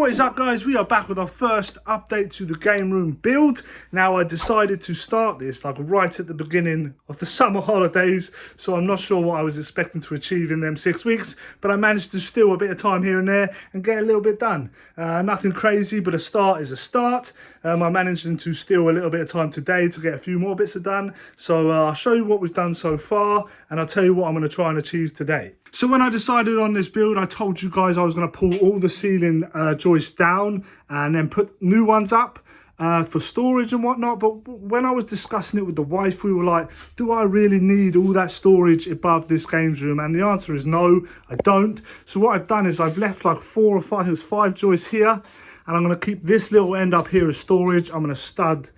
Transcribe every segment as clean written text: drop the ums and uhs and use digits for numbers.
What is up, guys? We are back with our first update to the game room build. Now, I decided to start this like right at the beginning of the summer holidays, so I'm not sure what I was expecting to achieve in them 6 weeks, but I managed to steal a bit of time here and there and get a little bit done. Nothing crazy, but a start is a start. I managed to steal a little bit of time today to get a few more bits done. So I'll show you what we've done so far, and I'll tell you what I'm going to try and achieve today. So when I decided on this build, I told you guys I was going to pull all the ceiling joists down and then put new ones up for storage and whatnot. But when I was discussing it with the wife, we were like, do I really need all that storage above this games room? And the answer is no, I don't. So what I've done is I've left like 4 or 5, there's 5 joists here. And I'm going to keep this little end up here as storage. I'm going to stud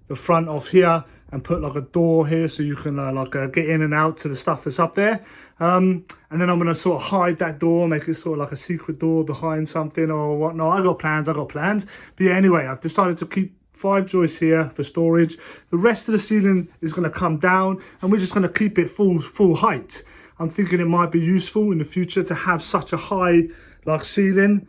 the front off here and put like a door here so you can get in and out to the stuff that's up there. And then I'm going to sort of hide that door, make it sort of like a secret door behind something or whatnot. I got plans. But yeah, anyway, I've decided to keep 5 joists here for storage. The rest of the ceiling is going to come down and we're just going to keep it full height. I'm thinking it might be useful in the future to have such a high ceiling.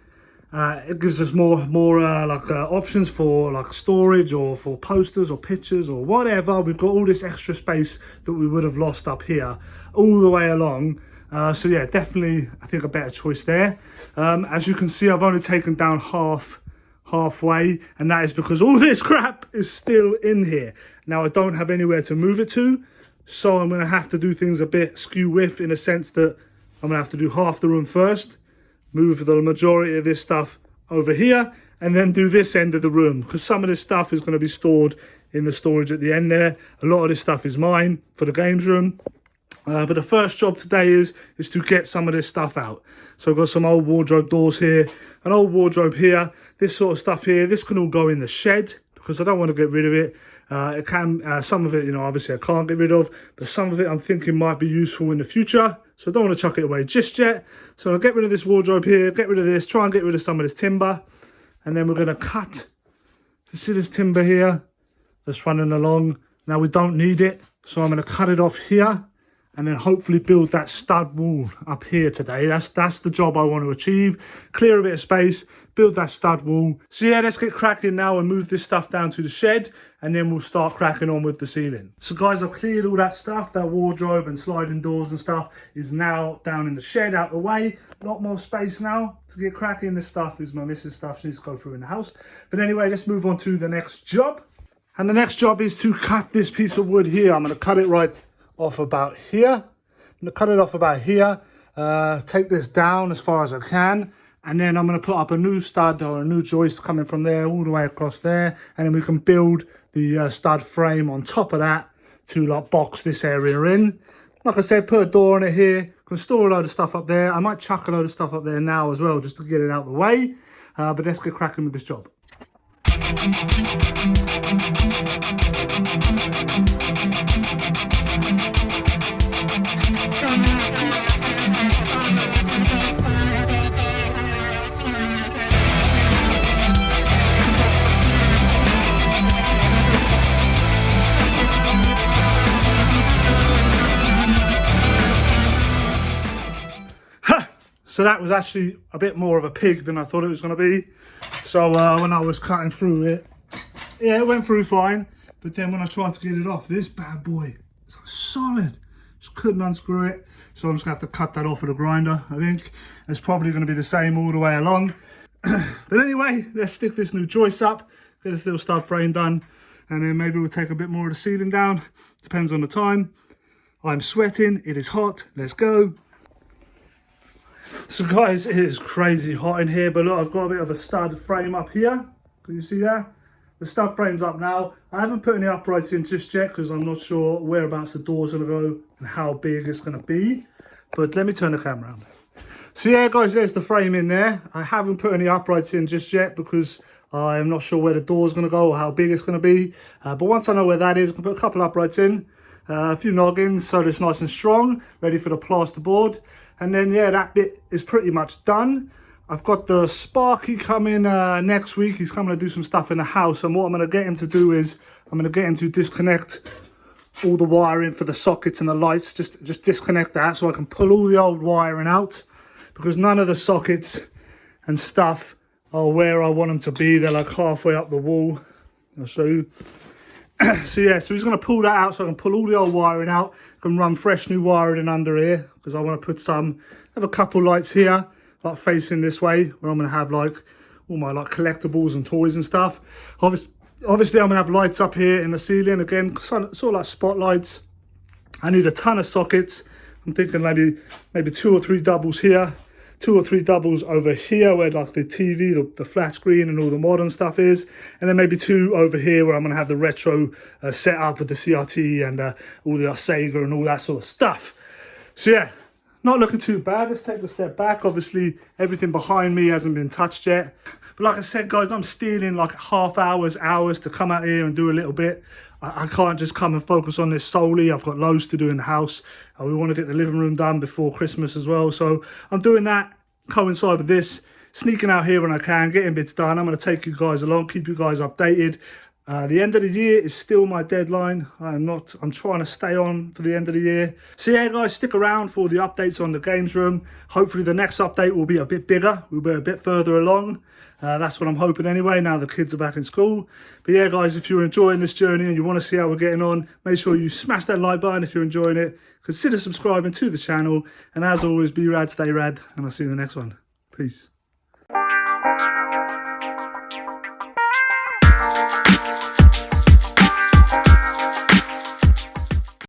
It gives us more options for storage or for posters or pictures or whatever. We've got all this extra space that we would have lost up here all the way along. So yeah, definitely I think a better choice there. As you can see, I've only taken down halfway, and that is because all this crap is still in here. Now I don't have anywhere to move it to, so I'm going to have to do things a bit skew-whiff in a sense that I'm going to have to do half the room first, move the majority of this stuff over here, and then do this end of the room, because some of this stuff is going to be stored in the storage at the end there. A lot of this stuff is mine for the games room. But the first job today is to get some of this stuff out. So I've got some old wardrobe doors here, an old wardrobe here, this sort of stuff here. This can all go in the shed because I don't want to get rid of it. It can, some of it, you know, obviously I can't get rid of, but some of it I'm thinking might be useful in the future. So I don't want to chuck it away just yet. So I'll get rid of this wardrobe here, get rid of this, try and get rid of some of this timber. And then we're going to cut, you see this timber here that's running along. Now we don't need it, so I'm going to cut it off here and then hopefully build that stud wall up here today. That's the job I want to achieve. Clear a bit of space, build that stud wall. So yeah, let's get cracking now and move this stuff down to the shed, and then we'll start cracking on with the ceiling. So guys, I've cleared all that stuff, that wardrobe and sliding doors and stuff is now down in the shed, out the way. A lot more space now to get cracking. This stuff is my missus' stuff, she needs to go through in the house. But anyway, let's move on to the next job. And the next job is to cut this piece of wood here. I'm going to cut it right off about here. I'm going to cut it off about here, take this down as far as I can, and then I'm going to put up a new stud or a new joist coming from there all the way across there, and then we can build the stud frame on top of that to box this area in. Like I said, put a door on it here, can store a load of stuff up there. I might chuck a load of stuff up there now as well just to get it out of the way, but let's get cracking with this job. So that was actually a bit more of a pig than I thought it was going to be. So when I was cutting through it, yeah, it went through fine. But then when I tried to get it off, this bad boy is solid. Just couldn't unscrew it. So I'm just going to have to cut that off with a grinder, I think. It's probably going to be the same all the way along. But anyway, let's stick this new joist up, get this little stud frame done, and then maybe we'll take a bit more of the ceiling down. Depends on the time. I'm sweating, it is hot, let's go. So guys, it is crazy hot in here, but look, I've got a bit of a stud frame up here. Can you see that? The stud frame's up now. I haven't put any uprights in just yet because I'm not sure whereabouts the door's going to go and how big it's going to be. But let me turn the camera around. So yeah, guys, there's the frame in there. I haven't put any uprights in just yet because I'm not sure where the door's going to go or how big it's going to be. But once I know where that is, I can put a couple uprights in, a few noggins so that it's nice and strong, ready for the plasterboard. And then, yeah, that bit is pretty much done. I've got the Sparky coming next week. He's coming to do some stuff in the house. And what I'm going to get him to do is I'm going to get him to disconnect all the wiring for the sockets and the lights. Just disconnect that so I can pull all the old wiring out, because none of the sockets and stuff are where I want them to be. They're like halfway up the wall. I'll show you. So yeah, so he's going to pull that out so I can pull all the old wiring out. I can run fresh new wiring in under here because I want to put have a couple lights here, like facing this way, where I'm going to have like all my like collectibles and toys and stuff. Obviously I'm going to have lights up here in the ceiling again, sort of like spotlights. I need a ton of sockets. I'm thinking maybe 2 or 3 doubles here, 2 or 3 doubles over here where like the TV, the flat screen and all the modern stuff is, and then maybe 2 over here where I'm going to have the retro set up with the CRT and all the Sega and all that sort of stuff. So yeah, not looking too bad. Let's take a step back. Obviously everything behind me hasn't been touched yet, but like I said guys, I'm stealing like half hours to come out here and do a little bit. I can't just come and focus on this solely. I've got loads to do in the house. We want to get the living room done before Christmas as well. So I'm doing that, coincide with this, sneaking out here when I can, getting bits done. I'm going to take you guys along, keep you guys updated. The end of the year is still my deadline. I'm trying to stay on for the end of the year. So yeah guys, stick around for the updates on the games room. Hopefully the next update will be a bit bigger. We'll be a bit further along. That's what I'm hoping anyway, now the kids are back in school. But yeah guys, if you're enjoying this journey and you want to see how we're getting on, make sure you smash that like button if you're enjoying it. Consider subscribing to the channel. And as always, be rad, stay rad, and I'll see you in the next one. Peace.